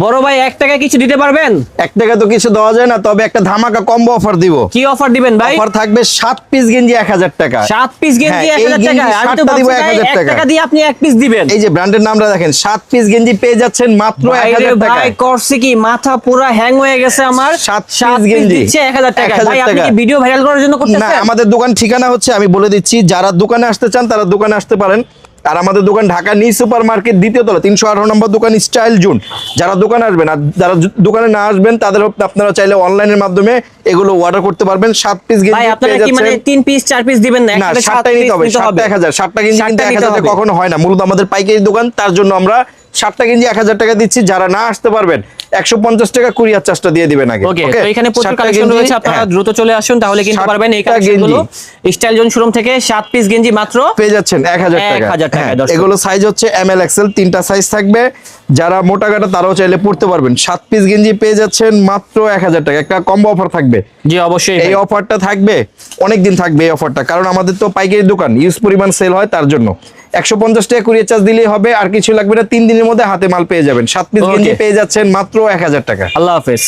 বড় ভাই 1 টাকা কিছু দিতে পারবেন? 1 টাকা তো কিছু দেওয়া যায় না, তবে একটা ধামাকা কম্বো অফার দিব। কি অফার দিবেন ভাই? অফার থাকবে 7 পিস গেঞ্জি 1000 টাকা। 7 পিস গেঞ্জি 1000 টাকা। আমি তো দিব ভাবছি 1000 1 টাকা টাকা দিয়ে আপনি 1 পিস দিবেন। এই যে ব্র্যান্ডের নামটা দেখেন, 7 পিস গেঞ্জি পেয়ে যাচ্ছেন মাত্র 1000 টাকা। ভাই করছে কি, মাথা পুরো হ্যাং হয়ে গেছে আমার। 7 পিস গেঞ্জি দিচ্ছে 1000 টাকা। ভাই আপনি কি ভিডিও ভাইরাল করার জন্য না, করতেছেন? আমাদের দোকান ঠিকানা হচ্ছে, আমি বলে দিচ্ছি, যারা দোকানে আসতে চান তারা দোকানে আসতে পারেন। আর আমাদের দোকান ঢাকা নিউ সুপার মার্কেট 2য় তলা 318 নম্বর দোকান, স্টাইল জোন। যারা দোকানে আসবেন আর যারা দোকানে না আসবেন তাদের আপনারা চাইলে অনলাইনের মাধ্যমে এগুলো অর্ডার করতে পারবেন। 7 পিস গেঞ্জি ভাই আপনারা কি মানে 3 পিস 4 পিস দিবেন না? না, একসাথে 7টাই নিতে হবে। 7 1000 7টা গেঞ্জি কিন্তু 1000 টাকা কখনো হয় না, মূলত আমাদের পাইকারি দোকান, তার জন্য আমরা 7টা গেঞ্জি 1000 টাকা দিচ্ছি। যারা না আসতে পারবেন 150 টাকা কুরিয়ার চার্জটা দিয়ে দিবেন আগে। ওকে, তো এখানে প্রচুর কালেকশন রয়েছে, আপনারা দ্রুত চলে আসুন, তাহলে কিনতে পারবেন এই কালেকশনগুলো। স্টাইল জোন শোরুম থেকে 7 পিস গেঞ্জি মাত্র পেয়ে যাচ্ছেন 1000 টাকা। 1000 টাকা। এগুলো সাইজ হচ্ছে ML XL, 3টা সাইজ থাকবে। যারা মোটা কাটা তারাও চাইলে পড়তে পারবেন। 7 পিস গেঞ্জি পেয়ে যাচ্ছেন মাত্র 1000 টাকা। একটা কম্বো অফার থাকবে। জি অবশ্যই, এই অফারটা থাকবে অনেক দিন থাকবে এই অফারটা, কারণ আমাদের তো পাইকারি দোকান, ইউজ পরিমাণ সেল হয়, তার জন্য 150 টাকা কুরিয়ার চার্জ দিলেই হবে, আর কিছু লাগবে না। 3 দিনের মধ্যে হাতে মাল পেয়ে যাবেন। 7 পিস গেঞ্জি পেয়ে যাচ্ছেন মাত্র 1000 টাকা। আল্লাহ হাফেজ।